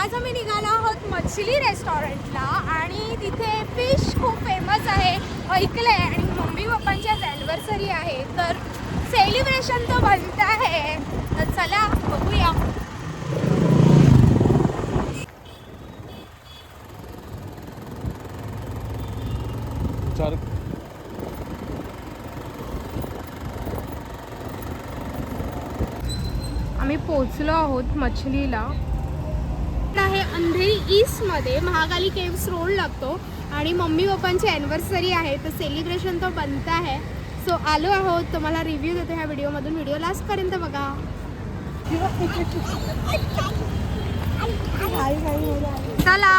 आज आम्ही निघालो आहोत मछली रेस्टॉरंटला आणि तिथे फिश खूप फेमस आहे ऐकलंय आणि मम्मी पप्पांची ॲनिव्हर्सरी आहे तर सेलिब्रेशन तो बनता है तर चला बघूया. आम्ही पोचलो आहोत मछलीला. आहे अंधेरी ईस्टमध्ये महाकाली केव्स रोड लागतो आणि मम्मी पप्पांची ॲनिव्हर्सरी आहे तर सेलिब्रेशन तो बनता है. सो आलो आहोत, तुम्हाला रिव्ह्यू देतो ह्या व्हिडिओमधून. व्हिडिओ लास्टपर्यंत बघा. चला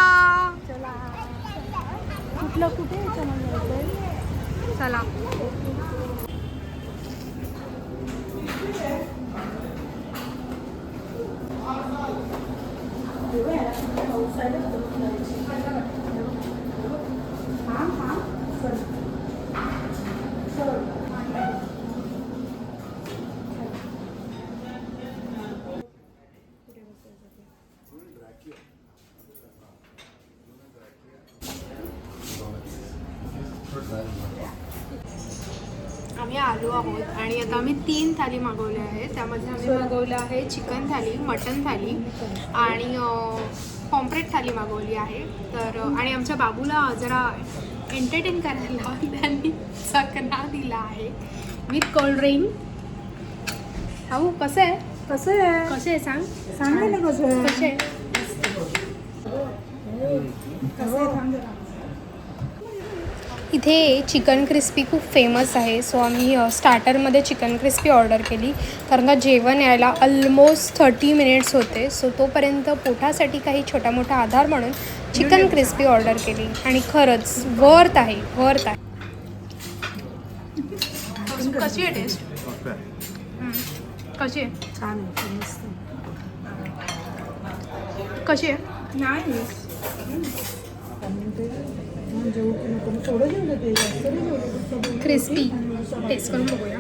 कुठलं कुठे चला. आम्ही आलो आहोत आणि आता आम्ही 3 थाली मागवल्या आहेत. त्यामध्ये आम्ही मागवलं आहे चिकन थाली, मटन थाली आणि पॉम्प्रेट थाली मागवली आहे. तर आणि आमच्या बाबूला जरा एंटरटेन करायला त्यांनी चकना दिला आहे विथ कोल्ड्रिंक. भाऊ कसं आहे? कसं आहे? कसे आहे सांग सांग ना कसं आहे? कसे आहे? इथे चिकन क्रिस्पी खूप फेमस आहे. सो आम्ही स्टार्टरमध्ये चिकन क्रिस्पी ऑर्डर केली कारण का जेवण यायला ऑलमोस्ट 30 मिनिट्स होते. सो तोपर्यंत पोटासाठी काही छोटा मोठा आधार म्हणून चिकन क्रिस्पी ऑर्डर केली आणि खरंच वर्थ आहे, वर्थ आहे. कशी आहे टेस्ट? कशी आहे? छान आहे, मस्त. कशी आहे? नाही क्रिस्पी टेस्ट करून बघूया.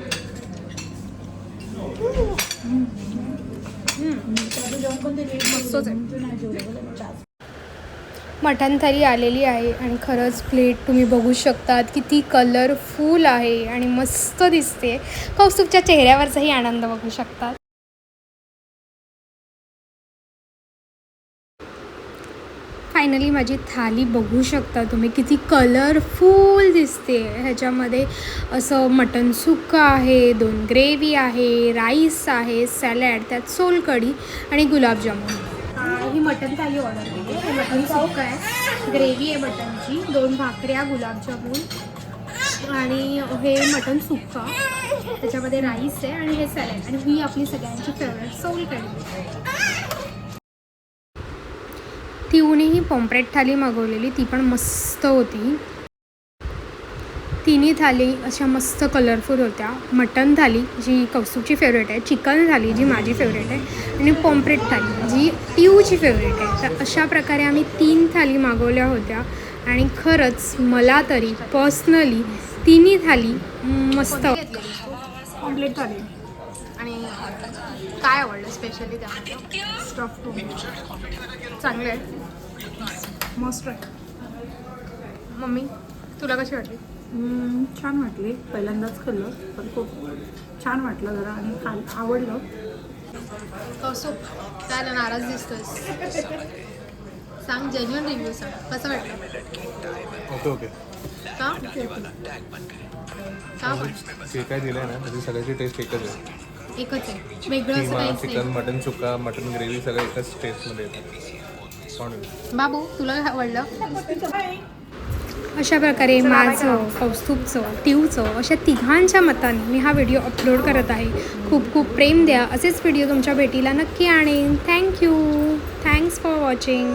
मस्तच आहे. मटण थाली आलेली आहे आणि खरंच प्लेट तुम्ही बघू शकतात किती कलरफुल आहे आणि मस्त दिसते. कौस्तुभच्या चेहऱ्यावरचाही आनंद बघू शकतात. फायनली माझी थाली बघू शकता तुम्ही किती कलरफुल दिसते. ह्याच्यामध्ये असं मटन सुक्का आहे, 2 ग्रेव्ही आहे, राईस आहे, सॅलॅड, त्यात सोलकढी आणि गुलाबजामुन. ही मटन थाली ऑर्डर केली. हे मटन सुक्का आहे, ग्रेव्ही आहे मटनची, 2 भाकऱ्या, गुलाबजामुन आणि हे मटन सुक्का. त्याच्यामध्ये राईस आहे आणि हे सॅलॅड आणि ही आपली सगळ्यांची फेवरेट सोलकढी. तिऊनीही पॉम्प्रेट थाली मागवलेली, ती पण मस्त होती. तिन्ही थाली अशा मस्त कलरफुल होत्या. मटन थाली जी कौस्तुभची फेवरेट आहे, चिकन थाली जी माझी फेवरेट आहे आणि पॉम्प्रेट थाली जी टिऊची फेवरेट आहे. तर अशा प्रकारे आम्ही 3 थाली मागवल्या होत्या आणि खरंच मला तरी पर्सनली तिन्ही थाली मस्त. ऑमलेट थाली आणि काय आवडलं स्पेशली त्यामध्ये? स्टफ चांगलं आहे, मस्त आहे. मम्मी तुला कशी वाटली? छान वाटली. पहिल्यांदाच खाल्लं पण खूप छान वाटलं जरा आणि आवडलं. कौस्तुभ काय नाराज दिसतोस? सांग, जेन्युइन रिव्ह्यू सांग, कसं वाटलं? Okay okay. का का पण जे काय दिलं आहे ना त्याची सगळ्याची टेस्ट एकच आहे. एकच आहे, वेगळं असं किमा काहीच चिकन, नाही. मटन सुक्का, मटन ग्रेव्ही सगळं एकच टेस्टमध्ये येतं. बाबू तुला काय आवडलं? अशा प्रकारे माझं, कौस्तुभचं, टिऊचं अशा तिघांच्या मताने मी हा व्हिडिओ अपलोड करत आहे. खूप खूप प्रेम द्या. असेच व्हिडिओ तुमच्या भेटीला नक्की आणेन. थँक्यू. Thanks for watching.